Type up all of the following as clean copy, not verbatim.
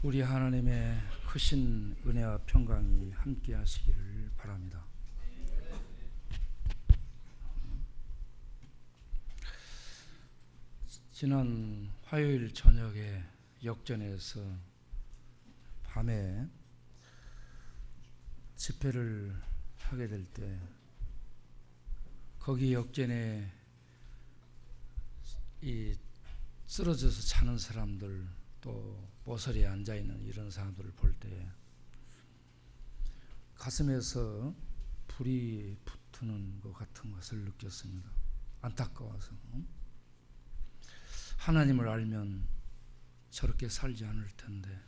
우리 하나님의 크신 은혜와 평강이 함께 하시기를 바랍니다. 지난 화요일 저녁에 역전에서 밤에 집회를 하게 될 때 거기 역전에 이 쓰러져서 자는 사람들, 또 모서리에 앉아있는 이런 사람들을 볼 때 가슴에서 불이 붙는 것 같은 것을 느꼈습니다. 안타까워서. 하나님을 알면 저렇게 살지 않을 텐데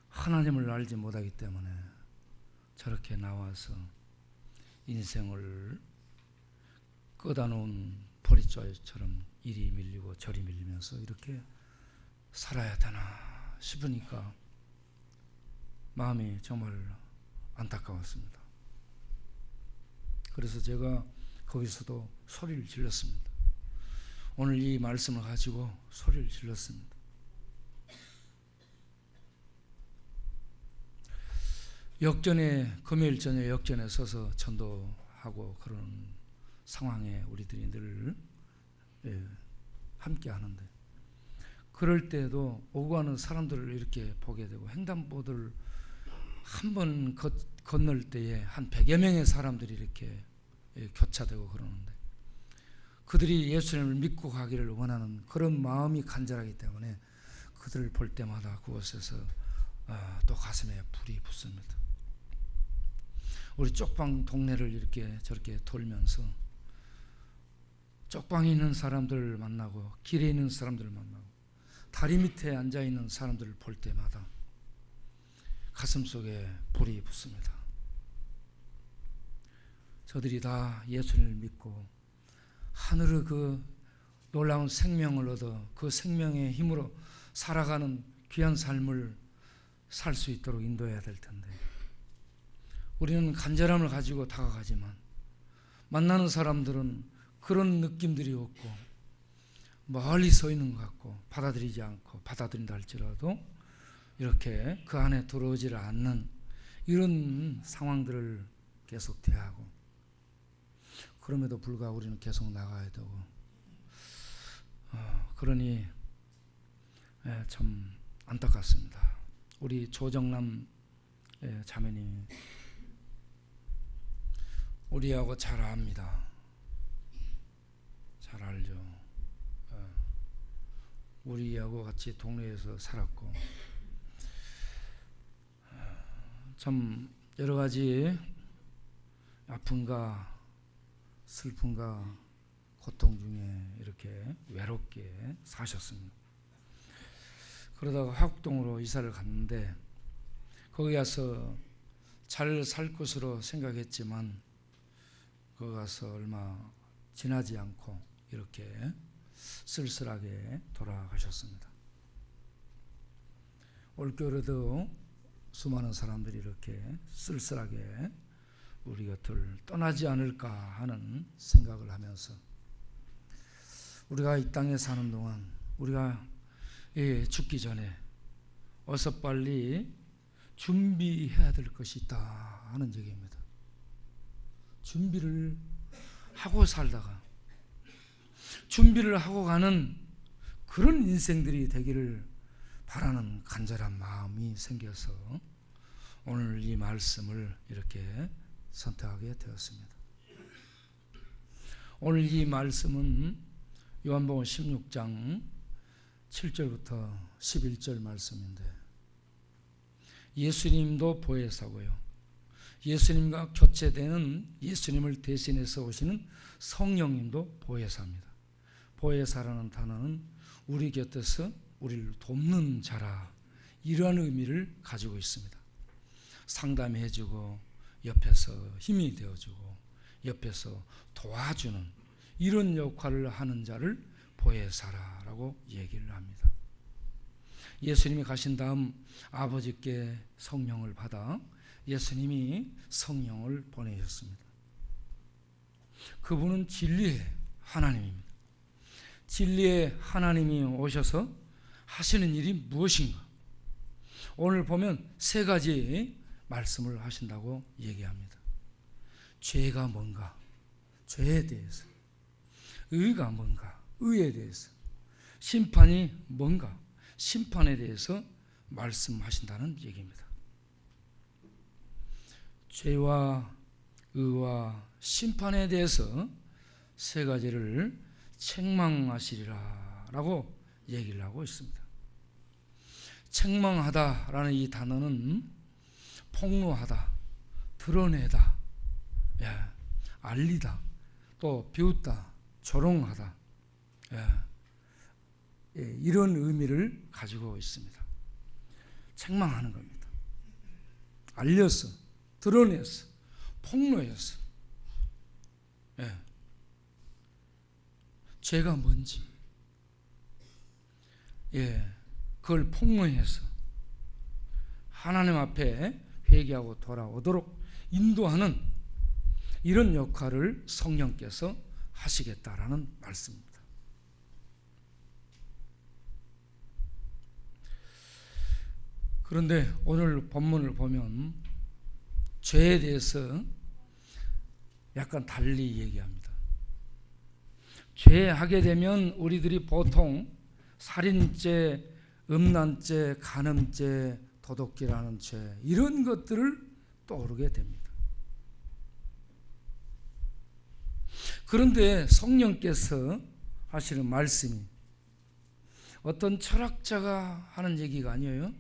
하나님을 알지 못하기 때문에 저렇게 나와서 인생을 끄다놓은 보릿자루처럼 이리 밀리고 저리 밀리면서 이렇게 살아야 되나 싶으니까 마음이 정말 안타까웠습니다. 그래서 제가 거기서도 소리를 질렀습니다. 오늘 이 말씀을 가지고 소리를 질렀습니다. 역전에, 금요일 저녁 역전에 서서 전도하고 그런 상황에 우리들이 늘 함께 하는데, 그럴 때도 오고 가는 사람들을 이렇게 보게 되고, 횡단보도를 한 번 건널 때에 한 100여 명의 사람들이 이렇게 교차되고 그러는데, 그들이 예수님을 믿고 가기를 원하는 그런 마음이 간절하기 때문에 그들을 볼 때마다 그곳에서 또 가슴에 불이 붙습니다. 우리 쪽방 동네를 이렇게 저렇게 돌면서 쪽방에 있는 사람들을 만나고 길에 있는 사람들을 만나고 다리 밑에 앉아있는 사람들을 볼 때마다 가슴속에 불이 붙습니다. 저들이 다 예수님을 믿고 하늘의 그 놀라운 생명을 얻어 그 생명의 힘으로 살아가는 귀한 삶을 살 수 있도록 인도해야 될 텐데, 우리는 간절함을 가지고 다가가지만 만나는 사람들은 그런 느낌들이 없고 멀리 서 있는 것 같고 받아들이지 않고, 받아들인다 할지라도 이렇게 그 안에 들어오지 않는 이런 상황들을 계속 대하고, 그럼에도 불구하고 우리는 계속 나가야 되고, 그러니 참 안타깝습니다. 우리 조정남 자매님 우리하고 잘 압니다. 잘 알죠. 우리하고 같이 동네에서 살았고, 참 여러 가지 아픔과 슬픔과 고통 중에 이렇게 외롭게 사셨습니다. 그러다가 화곡동으로 이사를 갔는데, 거기 가서 잘 살 것으로 생각했지만 거기 가서 얼마 지나지 않고 이렇게 쓸쓸하게 돌아가셨습니다. 올겨울에도 수많은 사람들이 이렇게 쓸쓸하게 우리 곁을 떠나지 않을까 하는 생각을 하면서, 우리가 이 땅에 사는 동안 우리가 죽기 전에 어서 빨리 준비해야 될 것이 있다 하는 얘기입니다. 준비를 하고 살다가 준비를 하고 가는 그런 인생들이 되기를 바라는 간절한 마음이 생겨서 오늘 이 말씀을 이렇게 선택하게 되었습니다. 오늘 이 말씀은 요한복음 16장 7절부터 11절 말씀인데, 예수님도 보혜사고요, 예수님과 교체되는 예수님을 대신해서 오시는 성령님도 보혜사입니다. 보혜사라는 단어는 우리 곁에서 우리를 돕는 자라, 이러한 의미를 가지고 있습니다. 상담해주고 옆에서 힘이 되어주고 옆에서 도와주는 이런 역할을 하는 자를 보혜사라고 얘기를 합니다. 예수님이 가신 다음 아버지께 성령을 받아 예수님이 성령을 보내셨습니다. 그분은 진리의 하나님입니다. 진리의 하나님이 오셔서 하시는 일이 무엇인가? 오늘 보면 세 가지 말씀을 하신다고 얘기합니다. 죄가 뭔가, 죄에 대해서, 의가 뭔가, 의에 대해서, 심판이 뭔가, 심판에 대해서 말씀하신다는 얘기입니다. 죄와 의와 심판에 대해서 세 가지를 책망하시리라 라고 얘기를 하고 있습니다. 책망하다라는 이 단어는 폭로하다, 드러내다, 알리다, 또 비웃다, 조롱하다, 이런 의미를 가지고 있습니다. 책망하는 겁니다. 알려서, 드러내서, 폭로해서, 죄가 뭔지, 그걸 폭로해서 하나님 앞에 회개하고 돌아오도록 인도하는 이런 역할을 성령께서 하시겠다라는 말씀입니다. 그런데 오늘 본문을 보면 죄에 대해서 약간 달리 얘기합니다. 죄하게 되면 우리들이 보통 살인죄, 음란죄, 간음죄, 도둑질하는 죄, 이런 것들을 떠오르게 됩니다. 그런데 성령께서 하시는 말씀이 어떤 철학자가 하는 얘기가 아니에요.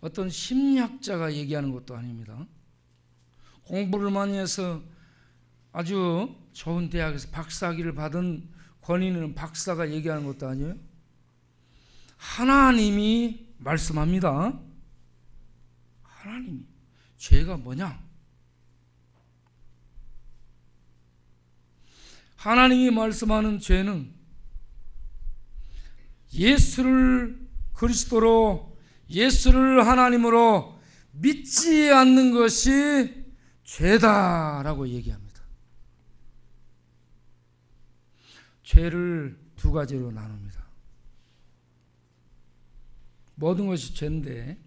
어떤 심리학자가 얘기하는 것도 아닙니다. 공부를 많이 해서 아주 좋은 대학에서 박사학위를 받은 권위 있는 박사가 얘기하는 것도 아니에요. 하나님이 말씀합니다. 하나님이 죄가 뭐냐? 하나님이 말씀하는 죄는 예수를 그리스도로, 예수를 하나님으로 믿지 않는 것이 죄다라고 얘기합니다. 죄를 두 가지로 나눕니다. 모든 것이 죄인데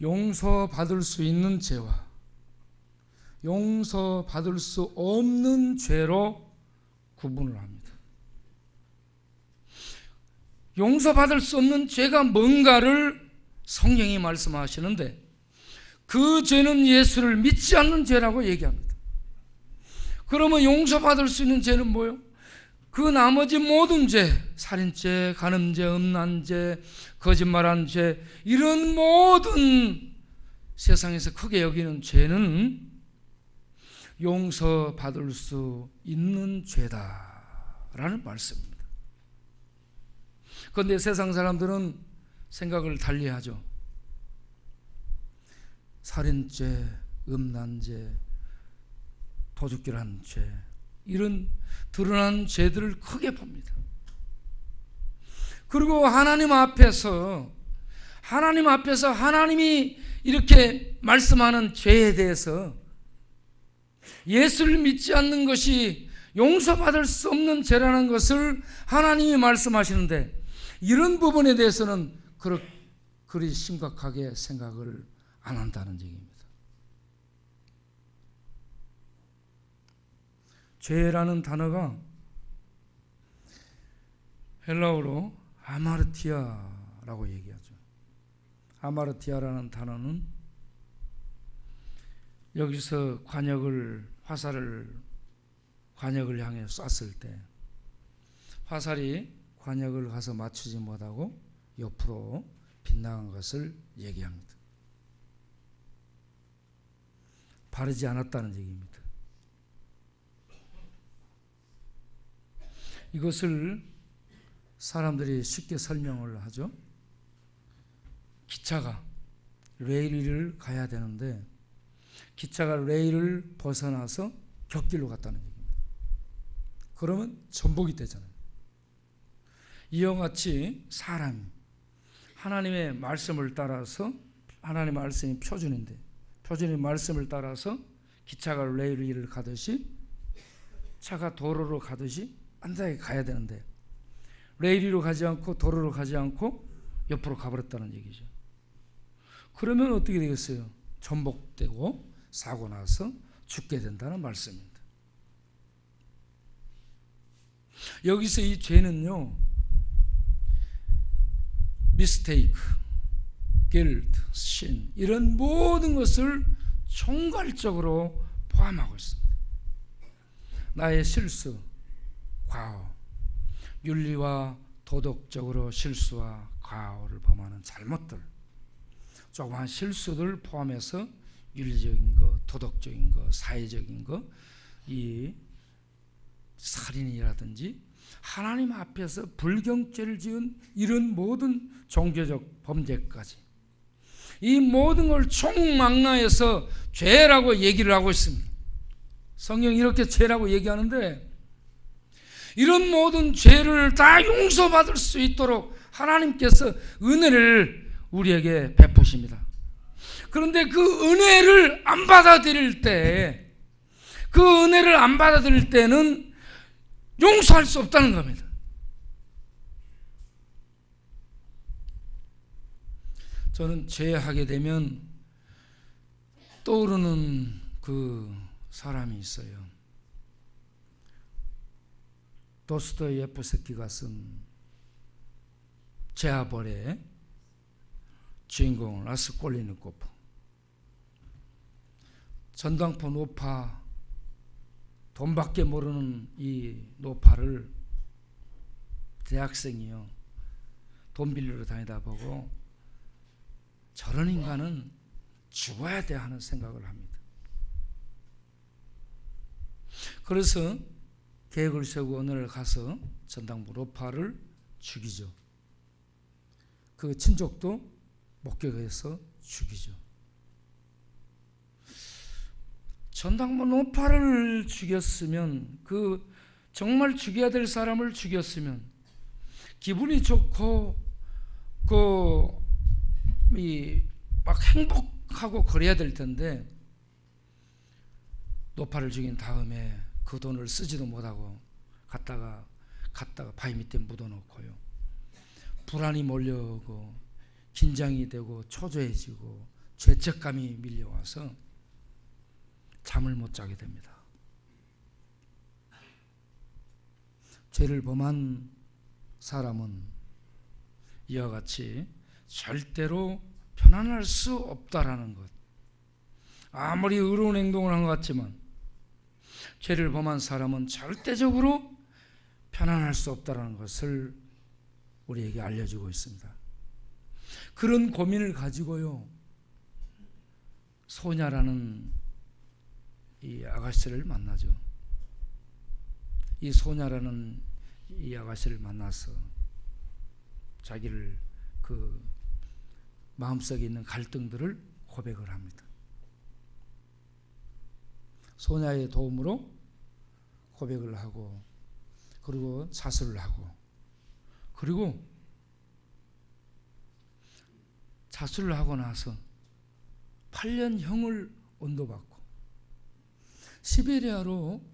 용서받을 수 있는 죄와 용서받을 수 없는 죄로 구분을 합니다. 용서받을 수 없는 죄가 뭔가를 성경이 말씀하시는데 그 죄는 예수를 믿지 않는 죄라고 얘기합니다. 그러면 용서받을 수 있는 죄는 뭐예요? 그 나머지 모든 죄, 살인죄, 간음죄, 음란죄, 거짓말한 죄, 이런 모든 세상에서 크게 여기는 죄는 용서받을 수 있는 죄다라는 말씀입니다. 그런데 세상 사람들은 생각을 달리하죠. 살인죄, 음란죄, 도둑질한 죄, 이런 드러난 죄들을 크게 봅니다. 그리고 하나님 앞에서 하나님이 이렇게 말씀하는 죄에 대해서 예수를 믿지 않는 것이 용서받을 수 없는 죄라는 것을 하나님이 말씀하시는데 이런 부분에 대해서는 그리 심각하게 생각을 안 한다는 얘기입니다. 죄라는 단어가 헬라어로 아마르티아라고 얘기하죠. 아마르티아라는 단어는 여기서 화살을 관역을 향해 쐈을 때 화살이 관역을 가서 맞추지 못하고 옆으로 빗나간 것을 얘기합니다. 바르지 않았다는 얘기입니다. 이것을 사람들이 쉽게 설명을 하죠. 기차가 레일 위를 가야 되는데 기차가 레일을 벗어나서 곁길로 갔다는 얘기입니다. 그러면 전복이 되잖아요. 이와 같이 사람이 하나님의 말씀을 따라서, 하나님의 말씀이 표준인데 표준의 말씀을 따라서 기차가 레일 위를 가듯이 차가 도로로 가듯이 안전하게 가야 되는데 레일 위로 가지 않고 도로로 가지 않고 옆으로 가버렸다는 얘기죠. 그러면 어떻게 되겠어요? 전복되고 사고 나서 죽게 된다는 말씀입니다. 여기서 이 죄는요, 미스테이크, guilt, sin 이런 모든 것을 총괄적으로 포함하고 있습니다. 나의 실수, 과오, 윤리와 도덕적으로 실수와 과오를 범하는 잘못들, 조그만 실수들 포함해서 윤리적인 거, 도덕적인 거, 사회적인 거, 이 살인이라든지 하나님 앞에서 불경죄를 지은 이런 모든 종교적 범죄까지, 이 모든 걸 총망라해서 죄라고 얘기를 하고 있습니다. 성경이 이렇게 죄라고 얘기하는데, 이런 모든 죄를 다 용서받을 수 있도록 하나님께서 은혜를 우리에게 베푸십니다. 그런데 그 은혜를 안 받아들일 때, 그 은혜를 안 받아들일 때는 용서할 수 없다는 겁니다. 저는 죄하게 되면 떠오르는 그 사람이 있어요. 도스토옙스키가 쓴 제아벌의 주인공 라스콜리니코프. 전당포 노파, 돈밖에 모르는 이 노파를 대학생이요, 돈 빌리러 다니다 보고 저런 인간은 죽어야 돼 하는 생각을 합니다. 그래서 계획을 세우고 어느 날 가서 전당포 노파를 죽이죠. 그 친족도 목격해서 죽이죠. 전당포 노파를 죽였으면, 그 정말 죽여야 될 사람을 죽였으면 기분이 좋고 막 행복하고 그래야 될 텐데, 노파를 죽인 다음에 그 돈을 쓰지도 못하고 갔다가 바위 밑에 묻어놓고요, 불안이 몰려오고 긴장이 되고 초조해지고 죄책감이 밀려와서 잠을 못 자게 됩니다. 죄를 범한 사람은 이와 같이 절대로 편안할 수 없다라는 것, 아무리 의로운 행동을 한 것 같지만 죄를 범한 사람은 절대적으로 편안할 수 없다라는 것을 우리에게 알려주고 있습니다. 그런 고민을 가지고요, 소냐라는 이 아가씨를 만나죠. 이 소냐라는 이 아가씨를 만나서 자기를 그 마음속에 있는 갈등들을 고백을 합니다. 소냐의 도움으로 고백을 하고, 그리고 자수를 하고, 그리고 자수를 하고 나서 8년형을 언도받고 시베리아로,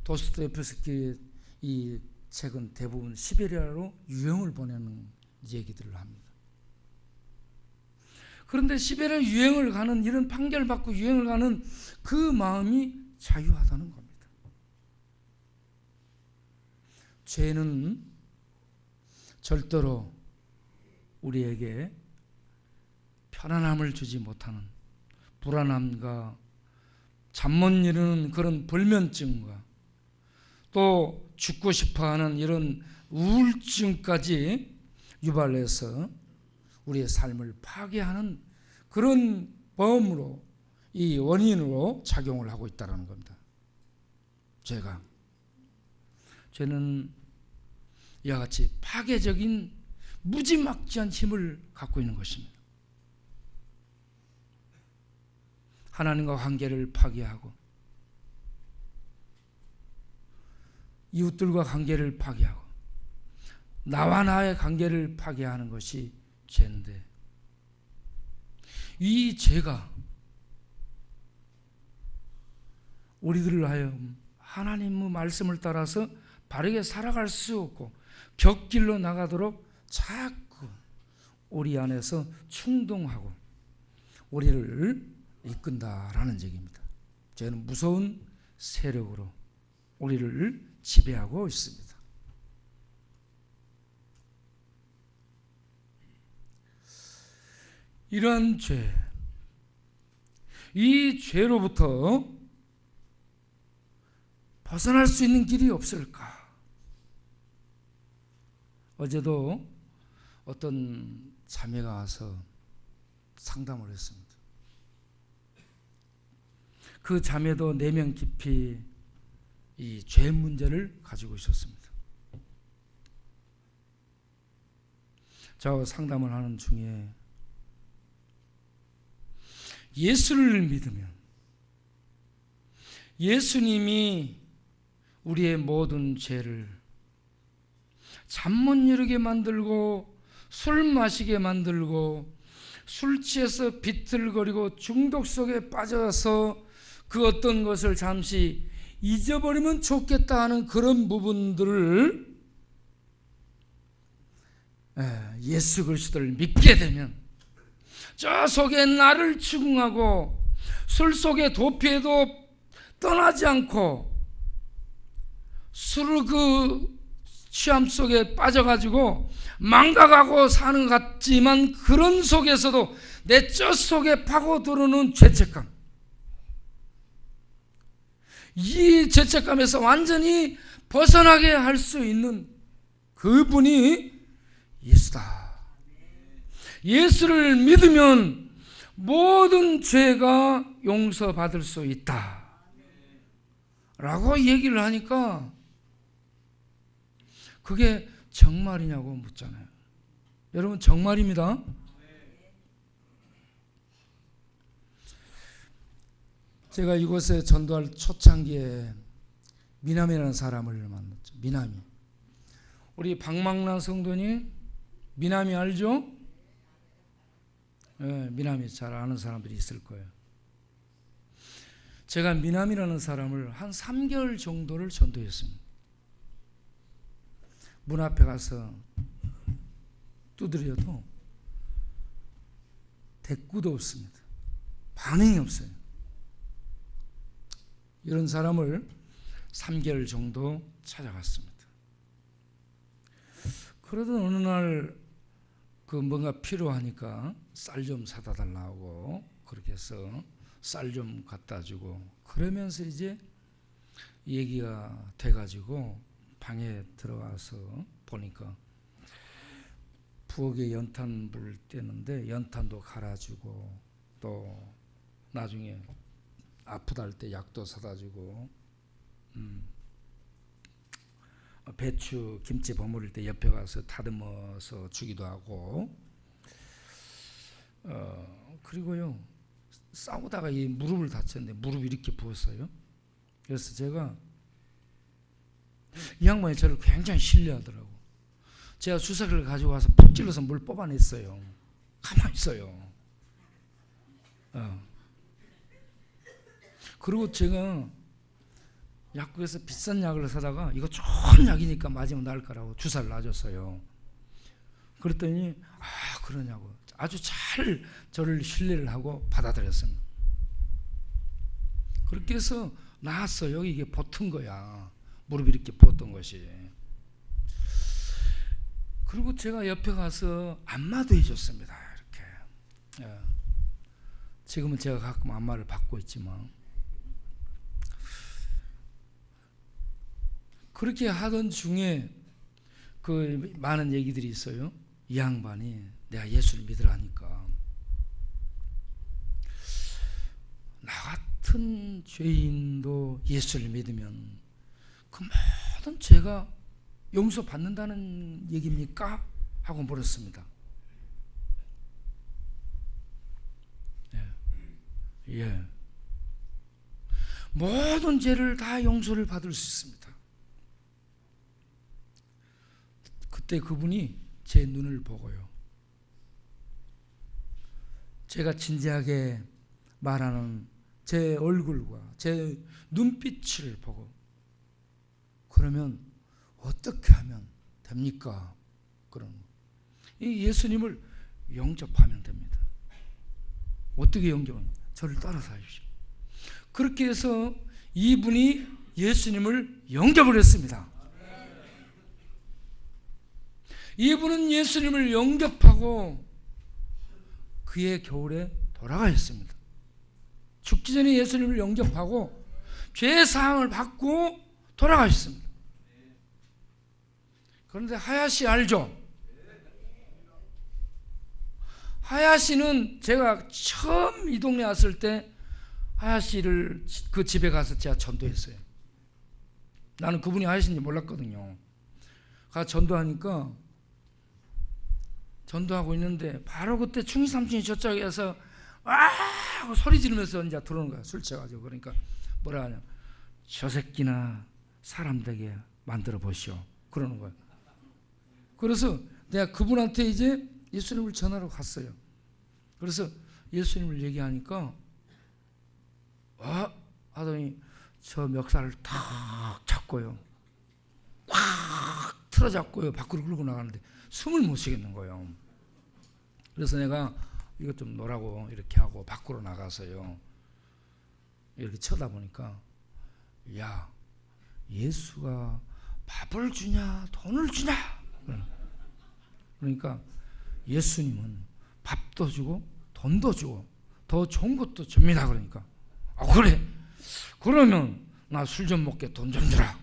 도스토옙스키의 이 책은 대부분 시베리아로 유형을 보내는 얘기들을 합니다. 그런데 시베리아 유행을 가는, 이런 판결받고 유행을 가는 그 마음이 자유하다는 겁니다. 죄는 절대로 우리에게 편안함을 주지 못하는, 불안함과 잠 못 이루는 그런 불면증과 또 죽고 싶어하는 이런 우울증까지 유발해서 우리의 삶을 파괴하는 그런 범으로, 이 원인으로 작용을 하고 있다는 겁니다. 죄는 이와 같이 파괴적인 무지막지한 힘을 갖고 있는 것입니다. 하나님과 관계를 파괴하고, 이웃들과 관계를 파괴하고, 나와 나의 관계를 파괴하는 것이 죄인데, 이 죄가 우리들을 하여금 하나님의 말씀을 따라서 바르게 살아갈 수 없고 곁길로 나가도록 자꾸 우리 안에서 충동하고 우리를 이끈다라는 얘기입니다. 죄는 무서운 세력으로 우리를 지배하고 있습니다. 이러한 죄, 이 죄로부터 벗어날 수 있는 길이 없을까? 어제도 어떤 자매가 와서 상담을 했습니다. 그 자매도 내면 깊이 이 죄 문제를 가지고 있었습니다. 저하고 상담을 하는 중에 예수를 믿으면 예수님이 우리의 모든 죄를 잠 못 이루게 만들고 술 마시게 만들고 술 취해서 비틀거리고 중독 속에 빠져서 그 어떤 것을 잠시 잊어버리면 좋겠다 하는 그런 부분들을 예수 그리스도를 믿게 되면 저 속에 나를 추궁하고 술 속에 도피해도 떠나지 않고 술 그 취함 속에 빠져가지고 망각하고 사는 것 같지만 그런 속에서도 내 젖 속에 파고들어오는 죄책감, 이 죄책감에서 완전히 벗어나게 할 수 있는 그분이 예수다. 예수를 믿으면 모든 죄가 용서받을 수 있다 라고 얘기를 하니까 그게 정말이냐고 묻잖아요. 여러분, 정말입니다. 제가 이곳에 전도할 초창기에 미남이라는 사람을 만났죠. 미남이. 우리 박망란 성도님 미남이 알죠? 네, 미남이 잘 아는 사람들이 있을 거예요. 제가 미남이라는 사람을 한 3개월 정도를 전도했습니다. 문 앞에 가서 두드려도 대꾸도 없습니다. 반응이 없어요. 이런 사람을 3개월 정도 찾아갔습니다. 그러던 어느 날 그 뭔가 필요하니까 쌀 좀 사다 달라고 그렇게 해서 쌀 좀 갖다 주고 그러면서 이제 얘기가 돼가지고 방에 들어가서 보니까 부엌에 연탄 불 때는데 연탄도 갈아주고 또 나중에 아프다 할 때 약도 사다 주고 배추, 김치 버무릴 때 옆에 가서 다듬어서 주기도 하고 그리고요 싸우다가 이 무릎을 다쳤는데 무릎이 이렇게 부었어요. 그래서 제가 이 양반이 저를 굉장히 신뢰하더라고. 제가 주사기를 가지고 와서 푹 찔러서 물 뽑아냈어요. 가만히 있어요. 그리고 제가 약국에서 비싼 약을 사다가 이거 좋은 약이니까 맞으면 나을 거라고 주사를 놔줬어요. 그랬더니 그러냐고 아주 잘 저를 신뢰를 하고 받아들였습니다. 그렇게 해서 나았어요. 이게 버튼 거야. 무릎이 이렇게 부었던 것이. 그리고 제가 옆에 가서 안마도 해줬습니다. 이렇게. 지금은 제가 가끔 안마를 받고 있지만 그렇게 하던 중에 그 많은 얘기들이 있어요. 이 양반이 내가 예수를 믿으라 하니까 나 같은 죄인도 예수를 믿으면 그 모든 죄가 용서받는다는 얘기입니까? 하고 물었습니다. 예. 모든 죄를 다 용서를 받을 수 있습니다. 그때 그분이 제 눈을 보고요. 제가 진지하게 말하는 제 얼굴과 제 눈빛을 보고 그러면 어떻게 하면 됩니까? 그런 이 예수님을 영접하면 됩니다. 어떻게 영접하냐? 저를 따라서 하십시오. 그렇게 해서 이분이 예수님을 영접을 했습니다. 이분은 예수님을 영접하고 그의 겨울에 돌아가셨습니다. 죽기 전에 예수님을 영접하고 죄 사함을 받고 돌아가셨습니다. 그런데 하야시 알죠? 하야시는 제가 처음 이 동네 왔을 때 하야시를 그 집에 가서 제가 전도했어요. 나는 그분이 하야시인지 몰랐거든요. 가서 전도하니까 전도하고 있는데 바로 그때 충이 삼촌이 저쪽에서 와 하고 소리 지르면서 이제 들어오는 거야. 술 취해가지고. 그러니까 뭐라 하냐, 저 새끼나 사람 되게 만들어 보시오 그러는 거야. 그래서 내가 그분한테 이제 예수님을 전하러 갔어요. 그래서 예수님을 얘기하니까 하더니 저 멱살을 탁 잡고요, 꽉 틀어잡고요, 밖으로 끌고 나가는데 숨을 못 쉬겠는 거예요. 그래서 내가 이것 좀 놓으라고 이렇게 하고 밖으로 나가서요, 이렇게 쳐다보니까 야, 예수가 밥을 주냐 돈을 주냐? 그러니까 예수님은 밥도 주고 돈도 주고 더 좋은 것도 줍니다. 그러니까 그래? 그러면 나 술 좀 먹게 돈 좀 주라.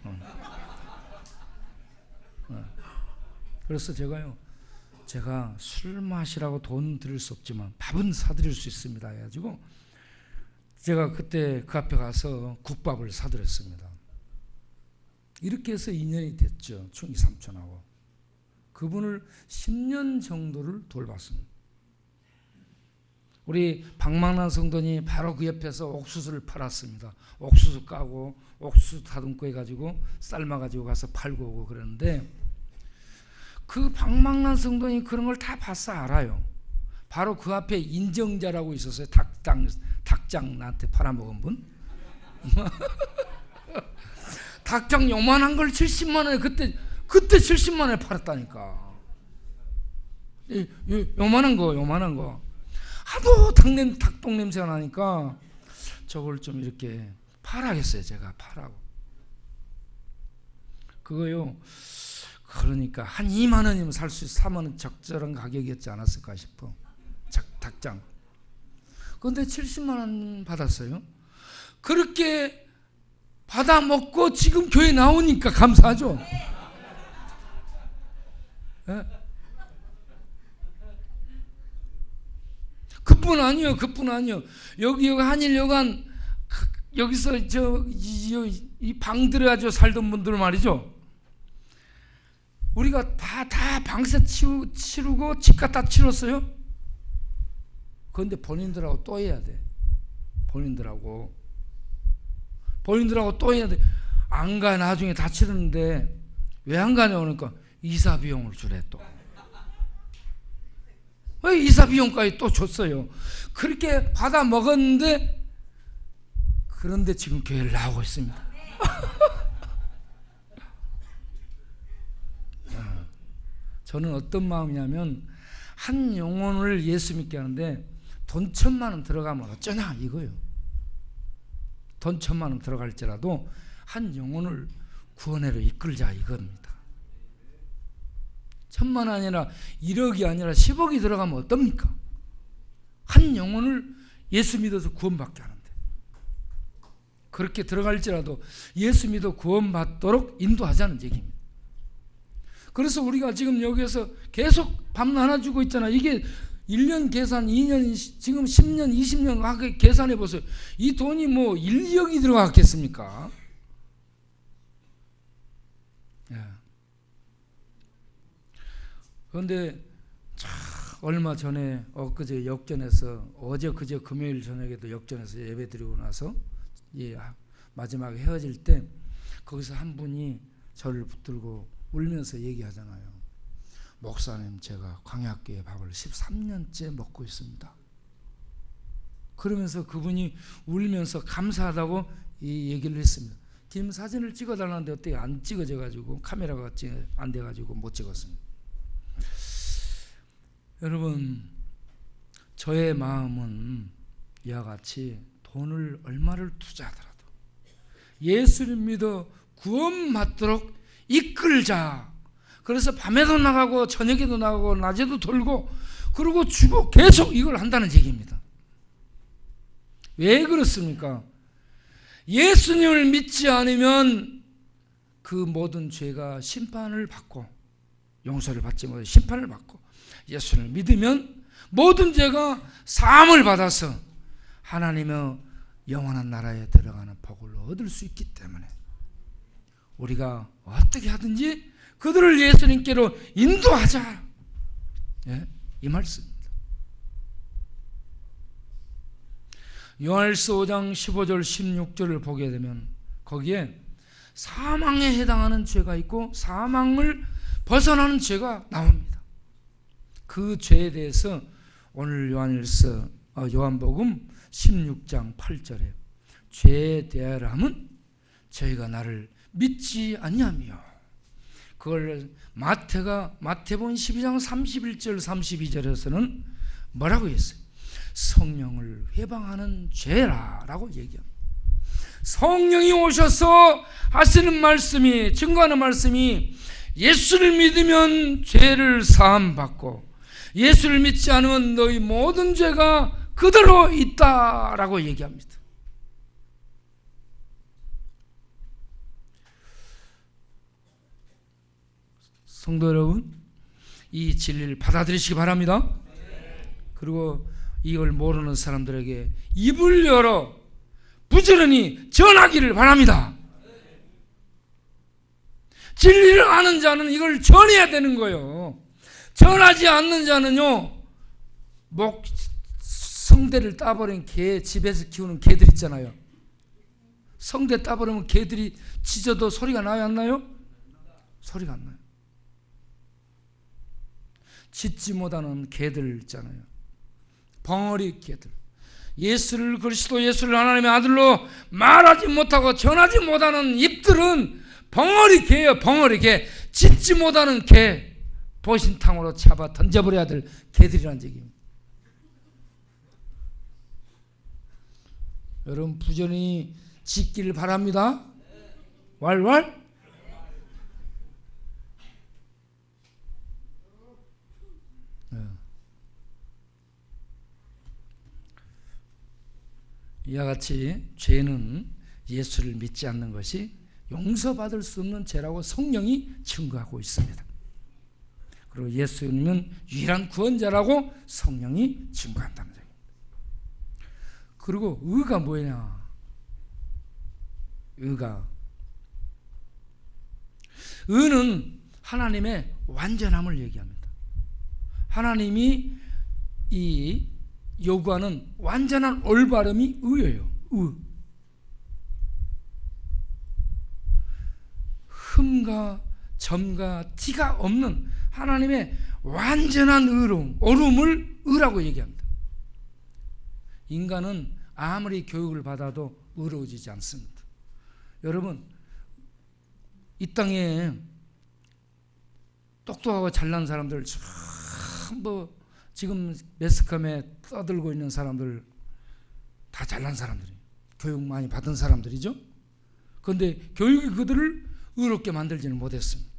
그래서 제가 술 마시라고 돈 드릴 수 없지만 밥은 사드릴 수 있습니다 해가지고 제가 그때 그 앞에 가서 국밥을 사드렸습니다. 이렇게 해서 인연이 됐죠. 충이 삼촌하고. 그분을 10년 정도를 돌봤습니다. 우리 박망란 성도니 바로 그 옆에서 옥수수를 팔았습니다. 옥수수 까고 옥수수 다듬고 해가지고 삶아가지고 가서 팔고 오고 그러는데, 그 박망란 성도니 그런 걸 다 봤어 알아요. 바로 그 앞에 인정자라고 있었어요. 닭장 나한테 팔아먹은 분. 닭장 요만한 걸 70만 원에 그때 70만 원에 팔았다니까. 요만한 거 하도 닭똥 냄새가 나니까 저걸 좀 이렇게 팔아야겠어요. 제가 팔라고. 그거요, 그러니까 한 2만 원이면 살 수 있어. 3만 원 적절한 가격이었지 않았을까 싶어. 닭장. 그런데 70만 원 받았어요. 그렇게 받아 먹고 지금 교회 나오니까 감사하죠. 네? 그뿐 아니요. 여기 한일여관 여기서 이 방 들여가지고 살던 분들 말이죠. 우리가 다 방세 치르고 집값 다 치렀어요. 그런데 본인들하고 또 해야 돼. 본인들하고 또 해야 돼. 안 가. 나중에 다 치르는데 왜 안 가냐 그러니까 이사 비용을 주래. 또 왜 이사 비용까지 또 줬어요. 그렇게 받아 먹었는데, 그런데 지금 교회를 나오고 있습니다. 저는 어떤 마음이냐면, 한 영혼을 예수 믿게 하는데 돈 1,000만 원 들어가면 어쩌나 이거예요. 돈 1,000만 원 들어갈지라도 한 영혼을 구원회로 이끌자 이겁니다. 1,000만 원 아니라 1억이 아니라 10억이 들어가면 어떻습니까? 한 영혼을 예수 믿어서 구원받게 하는데, 그렇게 들어갈지라도 예수 믿어 구원받도록 인도하자는 얘기입니다. 그래서 우리가 지금 여기에서 계속 밥 나눠주고 있잖아. 이게 1년 계산, 2년, 지금 10년, 20년 계산해 보세요. 이 돈이 뭐 1, 2억이 들어갔겠습니까? 그런데 얼마 전에 엊그제 역전해서, 어제 그제 금요일 저녁에도 역전해서 예배 드리고 나서 마지막에 헤어질 때 거기서 한 분이 저를 붙들고 울면서 얘기하잖아요. 목사님, 제가 광야교회 밥을 13년째 먹고 있습니다. 그러면서 그분이 울면서 감사하다고 이 얘기를 했습니다. 지금 사진을 찍어달라는데 어떻게 안 찍어져가지고, 카메라가 안 돼가지고 못 찍었습니다. 여러분, 저의 마음은 이와 같이 돈을 얼마를 투자하더라도 예수를 믿어 구원 받도록 이끌자. 그래서 밤에도 나가고 저녁에도 나가고 낮에도 돌고 그러고 주고 계속 이걸 한다는 얘기입니다. 왜 그렇습니까? 예수님을 믿지 않으면 그 모든 죄가 심판을 받고, 용서를 받지 못해 심판을 받고, 예수를 믿으면 모든 죄가 사함을 받아서 하나님의 영원한 나라에 들어가는 복을 얻을 수 있기 때문에 우리가 어떻게 하든지 그들을 예수님께로 인도하자. 예? 이 말씀입니다. 요한일서 5장 15절 16절을 보게 되면 거기에 사망에 해당하는 죄가 있고 사망을 벗어나는 죄가 나옵니다. 그 죄에 대해서 오늘 요한복음 16장 8절에 죄에 대하여라면 저희가 나를 믿지 아니하며, 그걸 마태복음 12장 31절 32절에서는 뭐라고 했어요? 성령을 회방하는 죄라라고 얘기합니다. 성령이 오셔서 하시는 말씀이, 증거하는 말씀이 예수를 믿으면 죄를 사함받고 예수를 믿지 않으면 너희 모든 죄가 그대로 있다라고 얘기합니다. 성도 여러분, 이 진리를 받아들이시기 바랍니다. 그리고 이걸 모르는 사람들에게 입을 열어 부지런히 전하기를 바랍니다. 진리를 아는 자는 이걸 전해야 되는 거예요. 전하지 않는 자는요, 성대를 따버린 개, 집에서 키우는 개들 있잖아요. 성대 따버리면 개들이 짖어도 소리가 나요, 안 나요? 소리가 안 나요. 짖지 못하는 개들 있잖아요. 벙어리 개들. 예수를 그리스도, 예수를 하나님의 아들로 말하지 못하고 전하지 못하는 입들은 벙어리 개예요. 벙어리 개. 짖지 못하는 개. 보신탕으로 잡아 던져버려야 될 개들이라는 얘기입니다. 여러분 부지런히 짖기를 바랍니다. 왈왈. 이와 같이 죄는 예수를 믿지 않는 것이 용서받을 수 없는 죄라고 성령이 증거하고 있습니다. 그리고 예수님은 유일한 구원자라고 성령이 증거한다는 얘기입니다. 그리고 의가 뭐냐? 의는 하나님의 완전함을 얘기합니다. 하나님이 이 요구하는 완전한 올바름이 의예요. 흠과 점과 티가 없는 하나님의 완전한 의로움, 옳음을 의라고 얘기합니다. 인간은 아무리 교육을 받아도 의로워지지 않습니다. 여러분, 이 땅에 똑똑하고 잘난 사람들 전부 지금 매스컴에 떠들고 있는 사람들 다 잘난 사람들이에요. 교육 많이 받은 사람들이죠. 그런데 교육이 그들을 의롭게 만들지는 못했습니다.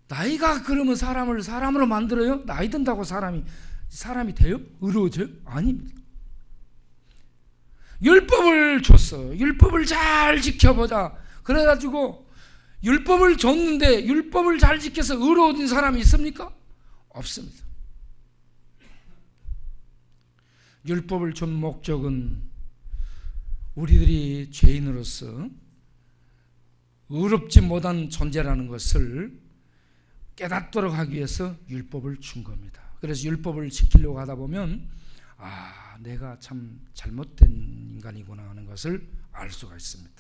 나이가 그러면 사람을 사람으로 만들어요? 나이 든다고 사람이 돼요? 의로워져요? 아닙니다. 율법을 줬어. 율법을 잘 지켜보자. 그래가지고 율법을 줬는데 율법을 잘 지켜서 의로워진 사람이 있습니까? 없습니다. 율법을 준 목적은 우리들이 죄인으로서 의롭지 못한 존재라는 것을 깨닫도록 하기 위해서 율법을 준 겁니다. 그래서 율법을 지키려고 하다 보면 내가 참 잘못된 인간이구나 하는 것을 알 수가 있습니다.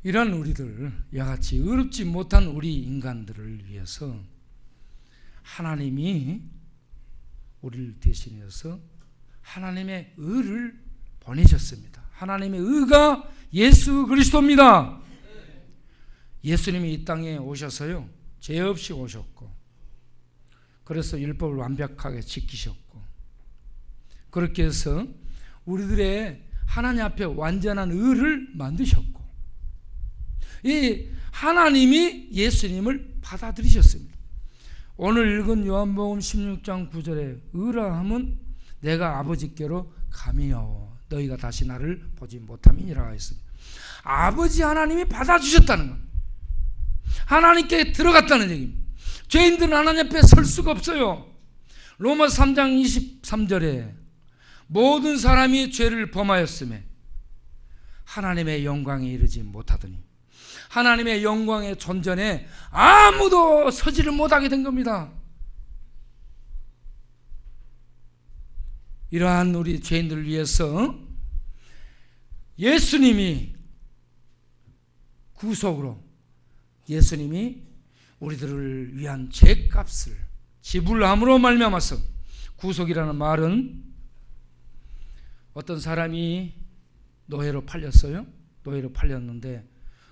이런 우리들, 이와 같이 의롭지 못한 우리 인간들을 위해서 하나님이 우리를 대신해서 하나님의 의를 보내셨습니다. 하나님의 의가 예수 그리스도입니다. 예수님이 이 땅에 오셔서요, 죄 없이 오셨고, 그래서 율법을 완벽하게 지키셨고, 그렇게 해서 우리들의 하나님 앞에 완전한 의를 만드셨고, 이 하나님이 예수님을 받아들이셨습니다. 오늘 읽은 요한복음 16장 9절에 의라 함은 내가 아버지께로 가며 너희가 다시 나를 보지 못함이니라 했습니다. 아버지 하나님이 받아주셨다는 겁니다. 하나님께 들어갔다는 얘기입니다. 죄인들은 하나님 앞에 설 수가 없어요. 로마서 3장 23절에 모든 사람이 죄를 범하였으며 하나님의 영광에 이르지 못하더니 하나님의 영광의 존전에 아무도 서지를 못하게 된 겁니다. 이러한 우리 죄인들을 위해서 예수님이 구속으로, 예수님이 우리들을 위한 죄값을 지불함으로 말미암아서, 구속이라는 말은 어떤 사람이 노예로 팔렸어요. 노예로 팔렸는데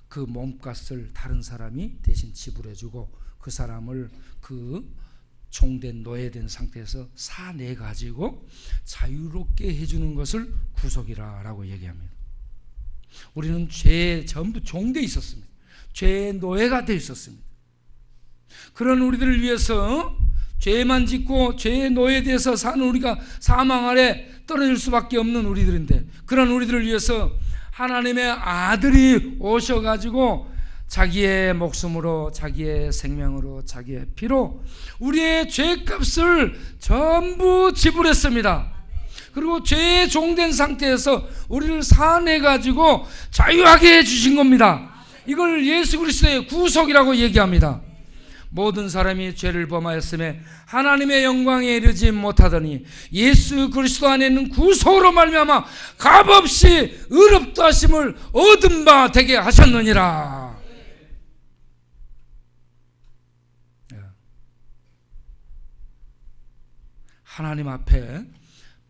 그 몸값을 다른 사람이 대신 지불해주고 그 사람을 그 종된 노예된 상태에서 사내가지고 자유롭게 해주는 것을 구속이라고 얘기합니다. 우리는 죄에 전부 종되어 있었습니다. 죄의 노예가 되어 있었습니다. 그런 우리들을 위해서 죄만 짓고 죄의 노예되어서 사는 우리가 사망 아래 떨어질 수밖에 없는 우리들인데, 그런 우리들을 위해서 하나님의 아들이 오셔가지고 자기의 목숨으로, 자기의 생명으로, 자기의 피로 우리의 죄값을 전부 지불했습니다. 그리고 죄에 종된 상태에서 우리를 사내가지고 자유하게 해주신 겁니다. 이걸 예수 그리스도의 구속이라고 얘기합니다. 모든 사람이 죄를 범하였음에 하나님의 영광에 이르지 못하더니 예수 그리스도 안에 있는 구속으로 말미암아 값없이 의롭다 하심을 얻은 바 되게 하셨느니라. 하나님 앞에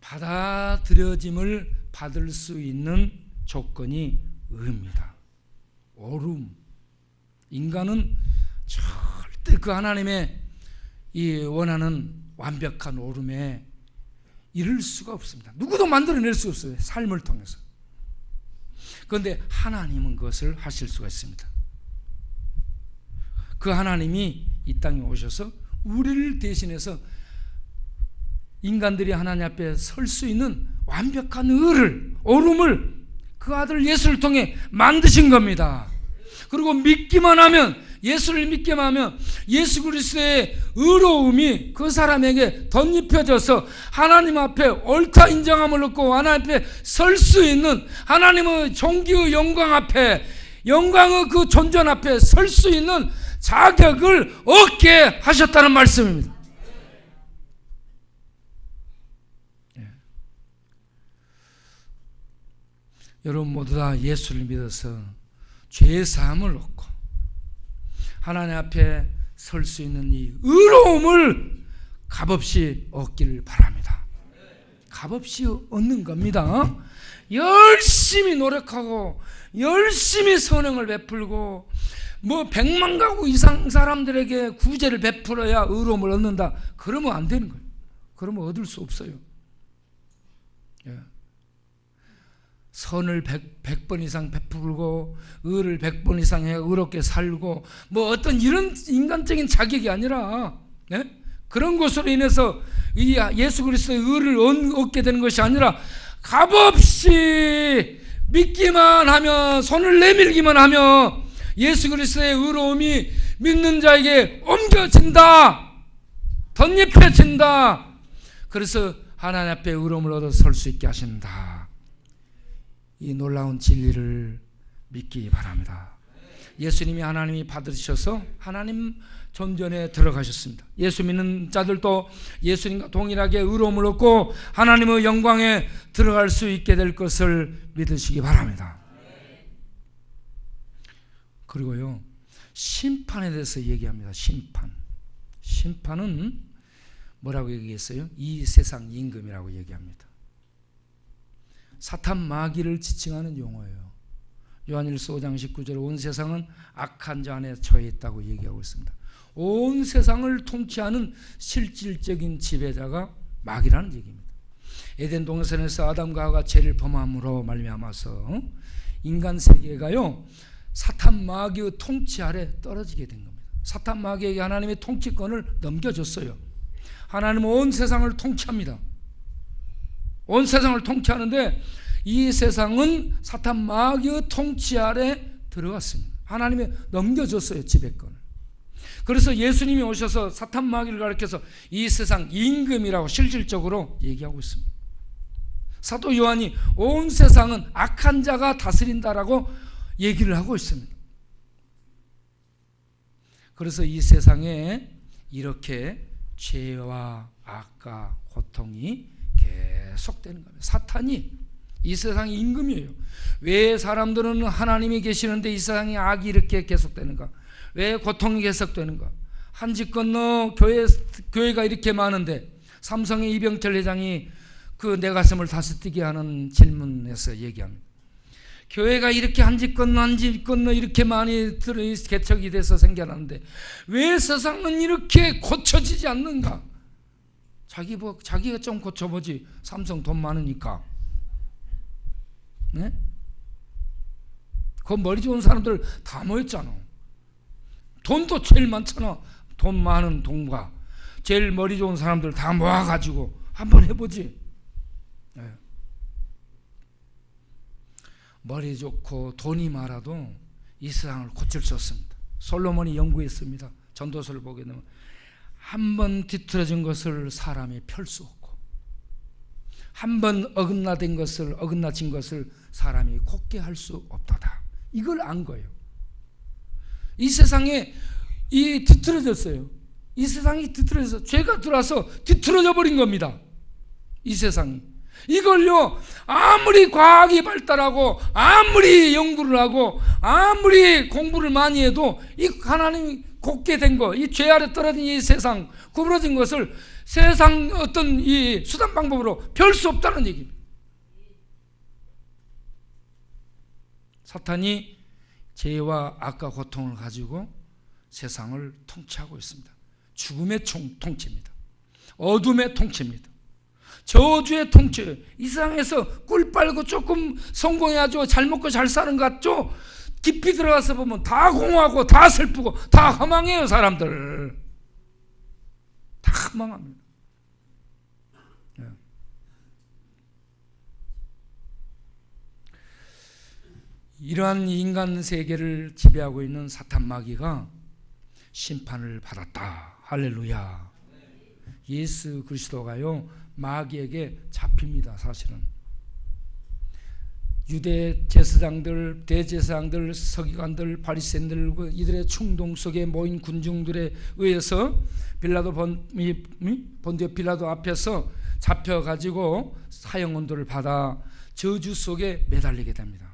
받아들여짐을 받을 수 있는 조건이 의입니다. 오름. 인간은 절대 그 하나님의 이 원하는 완벽한 오름에 이를 수가 없습니다. 누구도 만들어낼 수 없어요. 삶을 통해서. 그런데 하나님은 그것을 하실 수가 있습니다. 그 하나님이 이 땅에 오셔서 우리를 대신해서 인간들이 하나님 앞에 설 수 있는 완벽한 의를, 오름을 그 아들 예수를 통해 만드신 겁니다. 그리고 믿기만 하면, 예수를 믿기만 하면 예수 그리스도의 의로움이 그 사람에게 덧입혀져서 하나님 앞에 옳다 인정함을 얻고 하나님 앞에 설 수 있는, 하나님의 존귀의 영광 앞에, 영광의 그 존전 앞에 설 수 있는 자격을 얻게 하셨다는 말씀입니다. 여러분 모두 다 예수를 믿어서 죄 사함을 얻고 하나님 앞에 설 수 있는 이 의로움을 값없이 얻기를 바랍니다. 값없이 얻는 겁니다. 열심히 노력하고 열심히 선행을 베풀고 100만 가구 이상 사람들에게 구제를 베풀어야 의로움을 얻는다. 그러면 안 되는 거예요. 그러면 얻을 수 없어요. 선을 100번 이상 베풀고 의를 100번 이상 해 의롭게 살고 어떤 이런 인간적인 자격이 아니라, 그런 것으로 인해서 이 예수 그리스도의 의를 얻게 되는 것이 아니라 값없이 믿기만 하면, 손을 내밀기만 하면 예수 그리스도의 의로움이 믿는 자에게 옮겨진다, 덧입혀진다. 그래서 하나님 앞에 의로움을 얻어 설 수 있게 하신다. 이 놀라운 진리를 믿기 바랍니다. 예수님이 하나님이 받으셔서 하나님 존전에 들어가셨습니다. 예수 믿는 자들도 예수님과 동일하게 의로움을 얻고 하나님의 영광에 들어갈 수 있게 될 것을 믿으시기 바랍니다. 그리고요, 심판에 대해서 얘기합니다. 심판은 뭐라고 얘기했어요? 이 세상 임금이라고 얘기합니다. 사탄 마귀를 지칭하는 용어예요. 요한일서 5장 19절에 온 세상은 악한 자 안에 처해 있다고 얘기하고 있습니다. 온 세상을 통치하는 실질적인 지배자가 마귀라는 얘기입니다. 에덴 동산에서 아담과 하와가 죄를 범함으로 말미암아서 인간 세계가요 사탄 마귀의 통치 아래 떨어지게 된 겁니다. 사탄 마귀에게 하나님의 통치권을 넘겨줬어요. 하나님은 온 세상을 통치합니다. 온 세상을 통치하는데 이 세상은 사탄 마귀의 통치 아래 들어갔습니다. 하나님이 넘겨줬어요, 지배권을. 그래서 예수님이 오셔서 사탄 마귀를 가리켜서 이 세상 임금이라고 실질적으로 얘기하고 있습니다. 사도 요한이 온 세상은 악한 자가 다스린다라고 얘기를 하고 있습니다. 그래서 이 세상에 이렇게 죄와 악과 고통이 계속되는 겁니다. 사탄이 이 세상의 임금이에요. 왜 사람들은 하나님이 계시는데 이 세상에 악이 이렇게 계속되는가? 왜 고통이 계속되는가? 한 집 건너 교회가 이렇게 많은데 삼성의 이병철 회장이 그 내 가슴을 다스뛰게 하는 질문에서 얘기합니다. 교회가 이렇게 한 집 건너 이렇게 많이 개척이 돼서 생겨났는데 왜 세상은 이렇게 고쳐지지 않는가? 자기가 좀 고쳐보지. 삼성 돈 많으니까. 네? 그 머리 좋은 사람들 다 모였잖아. 돈도 제일 많잖아. 돈 많은 동과 제일 머리 좋은 사람들 다 모아가지고 한번 해보지. 네. 머리 좋고 돈이 많아도 이 세상을 고칠 수 없습니다. 솔로몬이 연구했습니다. 전도서를 보게 되면 한 번 뒤틀어진 것을 사람이 펼 수 없고 한 번 어긋나진 것을 사람이 곱게 할 수 없도다. 이걸 안 거예요. 이 세상에 뒤틀어졌어요. 이 세상이 뒤틀어져서 죄가 들어와서 뒤틀어져 버린 겁니다. 이 세상이. 이걸요 아무리 과학이 발달하고 아무리 연구를 하고 아무리 공부를 많이 해도 이 하나님이 곱게 된 거, 이 죄 아래 떨어진 이 세상, 구부러진 것을 세상 어떤 이 수단 방법으로 펼 수 없다는 얘기입니다. 사탄이 죄와 악과 고통을 가지고 세상을 통치하고 있습니다. 죽음의 통치입니다. 어둠의 통치입니다. 저주의 통치예요. 이 세상에서 꿀 빨고 조금 성공해야죠. 잘 먹고 잘 사는 것 같죠? 깊이 들어가서 보면 다 공허하고 다 슬프고 다 허망해요. 사람들 다 허망합니다. 이러한 인간 세계를 지배하고 있는 사탄 마귀가 심판을 받았다. 할렐루야. 예수 그리스도가요 마귀에게 잡힙니다. 사실은 유대 제사장들, 대제사장들, 서기관들, 바리새인들 이들의 충동 속에 모인 군중들에 의해서 본디오 빌라도 앞에서 잡혀가지고 사형언도를 받아 저주 속에 매달리게 됩니다.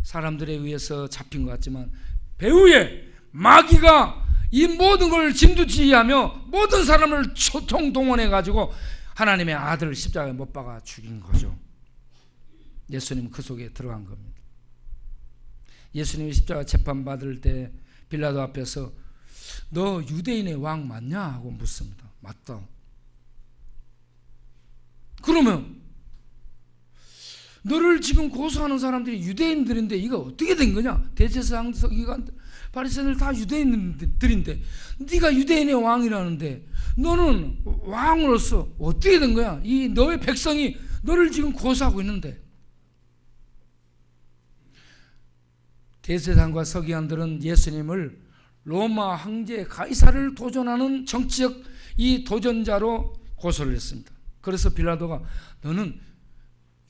사람들에 의해서 잡힌 것 같지만 배후에 마귀가 이 모든 걸 진두지휘하며 모든 사람을 총동원해가지고 하나님의 아들을 십자가에 못 박아 죽인 거죠. 예수님은 그 속에 들어간 겁니다. 예수님이 십자가 재판받을 때 빌라도 앞에서 너 유대인의 왕 맞냐? 하고 묻습니다. 맞다. 그러면 너를 지금 고소하는 사람들이 유대인들인데 이거 어떻게 된 거냐? 대제사장, 서기관, 바리새인들 다 유대인들인데 네가 유대인의 왕이라는데 너는 왕으로서 어떻게 된 거야? 이 너의 백성이 너를 지금 고소하고 있는데. 대제사장과 서기관들은 예수님을 로마 황제 가이사를 도전하는 정치적 이 도전자로 고소를 했습니다. 그래서 빌라도가 너는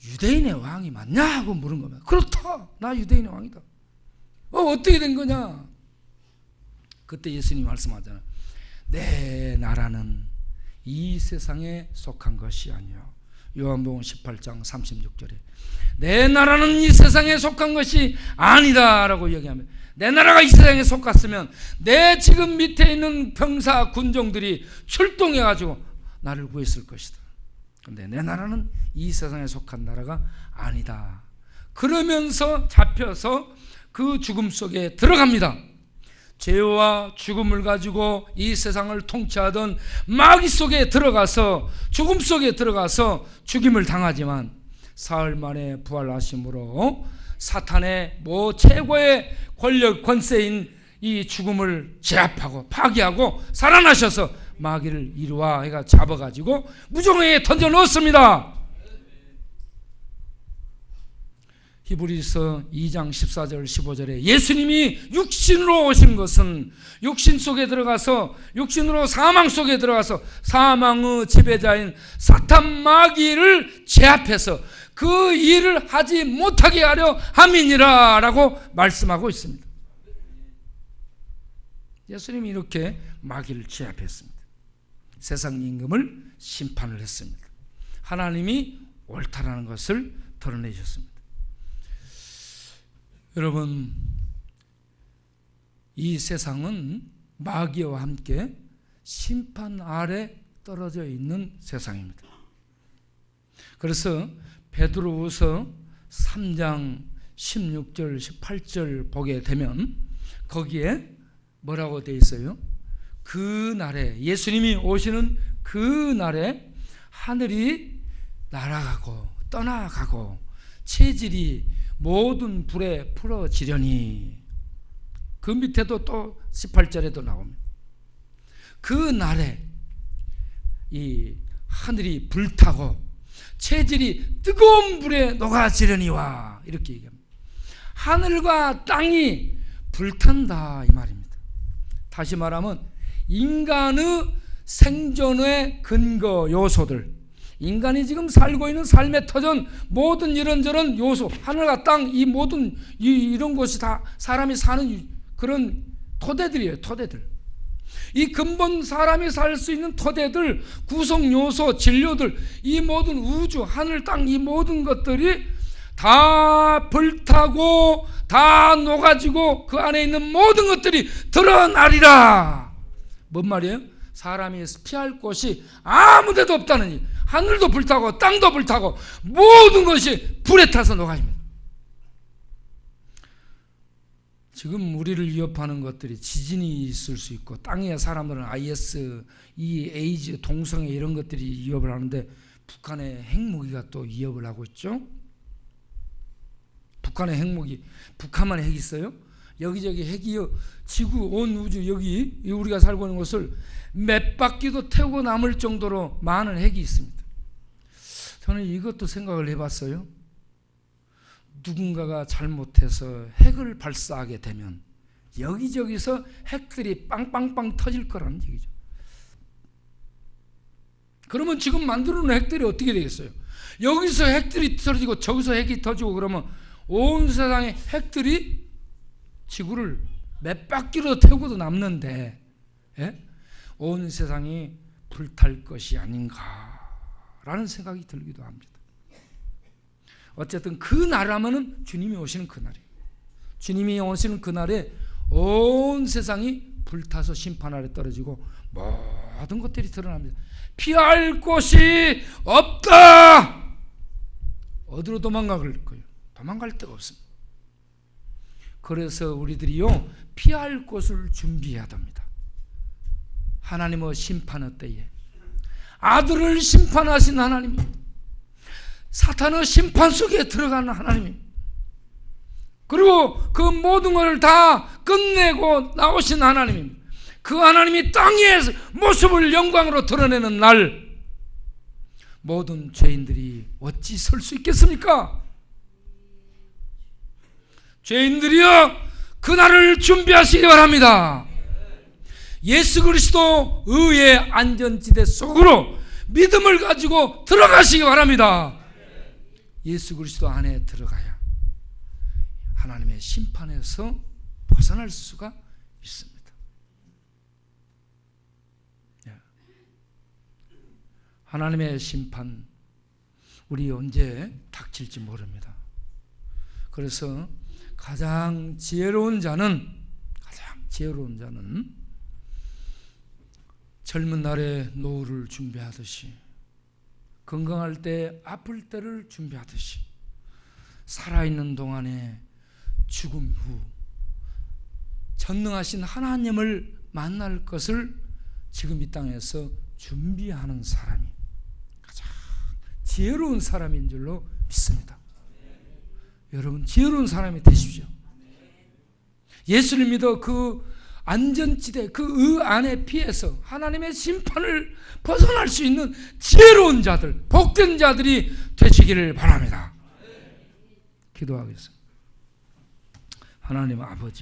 유대인의 왕이 맞냐? 하고 물은 겁니다. 그렇다. 나 유대인의 왕이다. 어떻게 된 거냐? 그때 예수님이 말씀하잖아요. 내 나라는 이 세상에 속한 것이 아니요. 요한복음 18장 36절에 내 나라는 이 세상에 속한 것이 아니다 라고 얘기합니다. 내 나라가 이 세상에 속았으면 내 지금 밑에 있는 병사 군종들이 출동해가지고 나를 구했을 것이다. 그런데 내 나라는 이 세상에 속한 나라가 아니다. 그러면서 잡혀서 그 죽음 속에 들어갑니다. 죄와 죽음을 가지고 이 세상을 통치하던 마귀 속에 들어가서 죽음 속에 들어가서 죽임을 당하지만 사흘 만에 부활하심으로 사탄의 최고의 권력 권세인 이 죽음을 제압하고 파괴하고 살아나셔서 마귀를 이루와 해가 잡아가지고 무정회에 던져 넣었습니다. 히브리서 2장 14절 15절에 예수님이 육신으로 오신 것은 육신 속에 들어가서 육신으로 사망 속에 들어가서 사망의 지배자인 사탄 마귀를 제압해서 그 일을 하지 못하게 하려 함이니라 라고 말씀하고 있습니다. 예수님이 이렇게 마귀를 제압했습니다. 세상 임금을 심판을 했습니다. 하나님이 옳다라는 것을 드러내셨습니다. 여러분, 이 세상은 마귀와 함께 심판 아래 떨어져 있는 세상입니다. 그래서 베드로후서 3장 16절 18절 보게 되면 거기에 뭐라고 되어 있어요? 그 날에, 예수님이 오시는 그 날에 하늘이 날아가고 떠나가고 체질이 모든 불에 풀어지려니. 그 밑에도 또 18절에도 나옵니다. 그 날에 이 하늘이 불타고 체질이 뜨거운 불에 녹아지려니와 이렇게 얘기합니다. 하늘과 땅이 불탄다 이 말입니다. 다시 말하면 인간의 생존의 근거 요소들, 인간이 지금 살고 있는 삶의 터전 모든 이런저런 요소, 하늘과 땅, 이 모든 이런 것이 다 사람이 사는 그런 토대들이에요. 토대들. 이 근본 사람이 살 수 있는 토대들, 구성 요소, 진료들, 이 모든 우주, 하늘, 땅, 이 모든 것들이 다 불타고 다 녹아지고 그 안에 있는 모든 것들이 드러나리라. 뭔 말이에요? 사람이 피할 곳이 아무 데도 없다는 일. 하늘도 불타고 땅도 불타고 모든 것이 불에 타서 녹아집니다. 지금 우리를 위협하는 것들이 지진이 있을 수 있고, 땅의 사람들은 IS, 이 에이즈, 동성애 이런 것들이 위협을 하는데 북한의 핵무기가 또 위협을 하고 있죠. 북한의 핵무기, 북한만 핵 있어요? 여기저기 핵이요. 지구 온 우주 여기 우리가 살고 있는 곳을 몇 바퀴도 태우고 남을 정도로 많은 핵이 있습니다. 저는 이것도 생각을 해봤어요. 누군가가 잘못해서 핵을 발사하게 되면 여기저기서 핵들이 빵빵빵 터질 거라는 얘기죠. 그러면 지금 만들어 놓은 핵들이 어떻게 되겠어요? 여기서 핵들이 터지고 저기서 핵이 터지고 그러면 온 세상의 핵들이 지구를 몇 바퀴로 태우고도 남는데, 예? 온 세상이 불탈 것이 아닌가라는 생각이 들기도 합니다. 어쨌든 그 날하면은 주님이 오시는 그 날이에요. 주님이 오시는 그 날에 온 세상이 불타서 심판 아래 떨어지고 모든 것들이 드러납니다. 피할 곳이 없다. 어디로 도망갈 거예요? 도망갈 데가 없습니다. 그래서 우리들이요, 피할 곳을 준비해야 됩니다. 하나님의 심판의 때에 아들을 심판하신 하나님입니다. 사탄의 심판 속에 들어가는 하나님입니다. 그리고 그 모든 것을 다 끝내고 나오신 하나님입니다. 그 하나님이 땅의 모습을 영광으로 드러내는 날, 모든 죄인들이 어찌 설 수 있겠습니까? 죄인들이여, 그날을 준비하시기 바랍니다. 예수 그리스도 의의 안전지대 속으로 믿음을 가지고 들어가시기 바랍니다. 예수 그리스도 안에 들어가야 하나님의 심판에서 벗어날 수가 있습니다. 하나님의 심판, 우리 언제 닥칠지 모릅니다. 그래서 가장 지혜로운 자는 젊은 날에 노후를 준비하듯이, 건강할 때 아플 때를 준비하듯이, 살아있는 동안에 죽음 후 전능하신 하나님을 만날 것을 지금 이 땅에서 준비하는 사람이 가장 지혜로운 사람인 줄로 믿습니다. 여러분 지혜로운 사람이 되십시오. 예수를 믿어 그 안전지대, 그 안에 피해서 하나님의 심판을 벗어날 수 있는 지혜로운 자들, 복된 자들이 되시기를 바랍니다. 기도하겠습니다. 하나님 아버지,